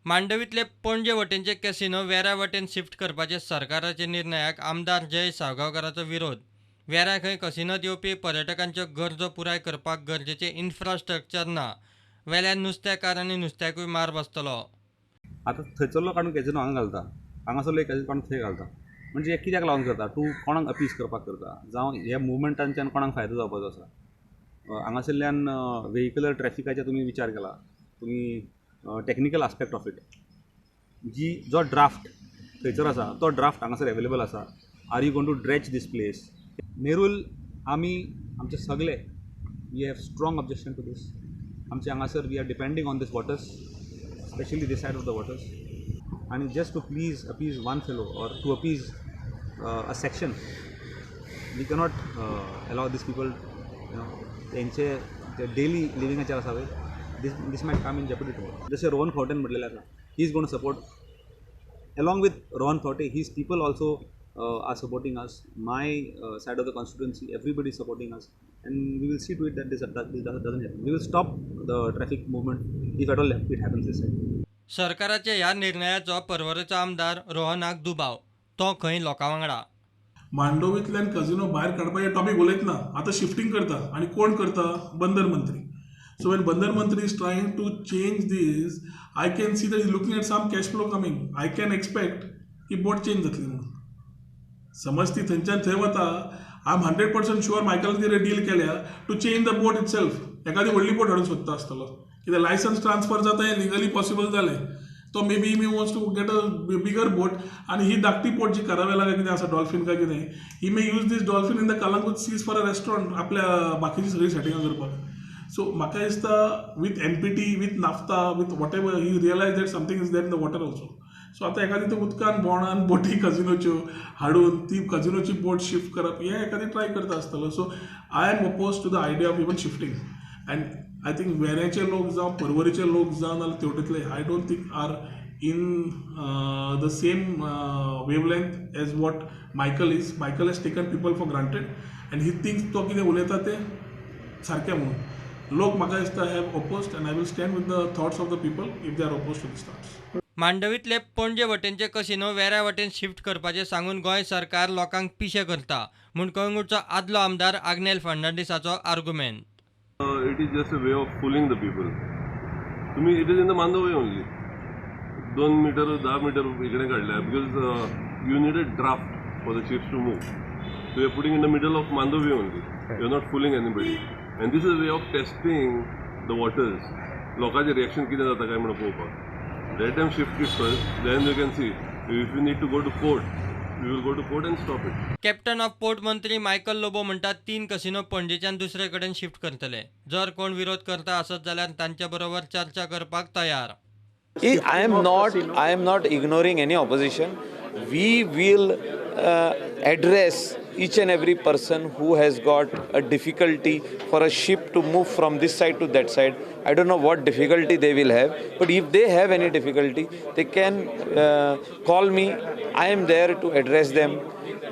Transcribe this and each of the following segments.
मांडवीतले पणजे वटेनचे कॅसिनो वेऱ्या वटेन शिफ्ट करपाचे सरकाराचे निर्णयाक आमदार जय साळगांवकाराचो विरोध. वेऱ्या खंय कसिनोत येवपी पर्यटकांच्यो गरजो पुराय करपाक गरजेचें इन्फ्रास्ट्रक्चर ना वेल्यान नुस्तेकार आनी नुस्त्याकूय मार बसतलो. आतां थंयसरलो काडून कॅजिनो हांगा घालता, हांगासरलो एक कॅजिनो काडून थंय घालता. म्हणजे हे कित्याक लागून करता? तूं कोणाक अपीज करपाक करता जावं ह्या मुवमेंटांच्यान कोणाक फायदो जावपाचो आसा? हांगासरल्यान व्हेहिक्युलर ट्रॅफिकाचे तुमी विचार केला, तुमी टॅक्निकल आस्पेक्ट ऑफ इट, जो ड्राफ्ट थंयसर आसा तो ड्राफ्ट हांगासर एवेलेबल आसा. Are you gonna dredge this place? Nerul आमी आमचे सगळे we have strong objection to this. आमचे हांगासर we are depending on this waters, especially this side of the waters, and just to appease one fellow or to appease a section, we cannot allow these people, त्यांचे daily living चे आसा this might come in jeopardy tomorrow. जसे रोहन फॉर्टेन म्हटलेले आसा, he is going to support, along with Rohan Forte, his people also are supporting us. My side of the constituency, everybody is supporting us, and we will see to it that this doesn't happen. We will stop the traffic movement if at all it happens this side. सरकाराच्या ह्या निर्णयाचो पर्वरेचो आमदार रोहनाक दुबाव. तो खंय लोकां वांगडा. मांडोवींतल्यान कजिनो भायर काडपाचें टॉपीक उलयतना आतां शिफ्टिंग करता आनी कोण करता? बंदर मंत्री. सो वेन बंदर मंत्री is trying to change this, I can see that is looking at some cash flow coming. I can expect की बोट चेंज जातली म्हणून. समज ती थंयच्यान थंय वता, आय एम 100% शुअर मायकल कितें डील केल्या to change the boat itself. एखादी व्हडली बोट हाडून सोदता आसतलो, कित्याक लायसन्स ट्रान्सफर जाता हें लिगली पॉसिबल जालें. तो maybe wants to get a bigger boat, आनी ही धाकटी बोट जी करावेला काय कितें आसा, डॉल्फिन काय कितें, he may use this dolphin in the Calangute seas for a restaurant आपल्या बाकीची सगळी सेटिंगां करपाक. सो म्हाका दिसता with NPT, with naphtha, with whatever, he realise that something is there in the water also. So आतां एखादी ते उदकान बोणान बोटी कजिनोच्यो हाडून ती कजिनोची बोट शिफ्ट करप हें एखादी ट्राय करता आसतलो. So I am oppose to the idea of even shifting. And I think वेऱ्याचे लोक जावं पर्वरीचे लोक जावं नाल्यार तेवटेतले, I don't think are in the same wavelength as what Michael is. Michael has taken people for granted and he thinks तो कितें उलयता तें सारकें म्हणून. लोक म्हाका दिसता have opposed, and I will stand with the thoughts of the people if they are opposed to these thoughts. मांडवीतले पणजे वटेनचे कसिनो वेऱ्या वटेन शिफ्ट करपाचें सांगून गोंय सरकार लोकांक पिशे करता म्हूण कळंगूटचो आदलो आमदार आग्नेल फर्नांडीसाचो argument. It is just a way of fooling the people. It is in the Mandovay only. 2 metre 10 metre इकडे काढल्या because you need a draft for the ships to move. So you are putting in the middle of Mandovay only. You are not fooling anybody. And this is a way of testing the waters. लोकांचे reaction कितें जाता काय म्हणून पळोवपाक. Let them shift it first, then you can see. If you need to go to court, we will go to court and stop it. Captain of port मंत्री Michael Lobo म्हणटात 3 casino पणजेच्यान दुसरे कडेन शिफ्ट करतले. जर कोण विरोध करता आसत जाल्यार तांच्या बरोबर चर्चा करपाक तयार. I am not ignoring any opposition. We will address each and every person who has got a difficulty for a ship to move from this side to that side. I don't know what difficulty they will have, but if they have any difficulty, they can call me. I am there to address them.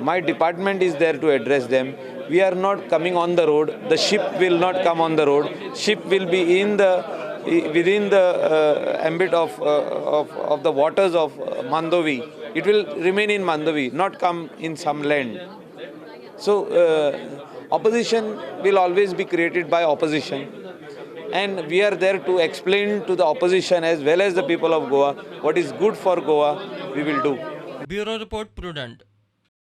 My department is there to address them. We are not coming on the road. The ship will not come on the road. Ship will be within the ambit of the waters of Mandovi. It will remain in Mandovi, not come in some land. So opposition will always be created by opposition, and we are there to explain to the opposition as well as the people of Goa what is good for Goa. We will do. Bureau report prudent.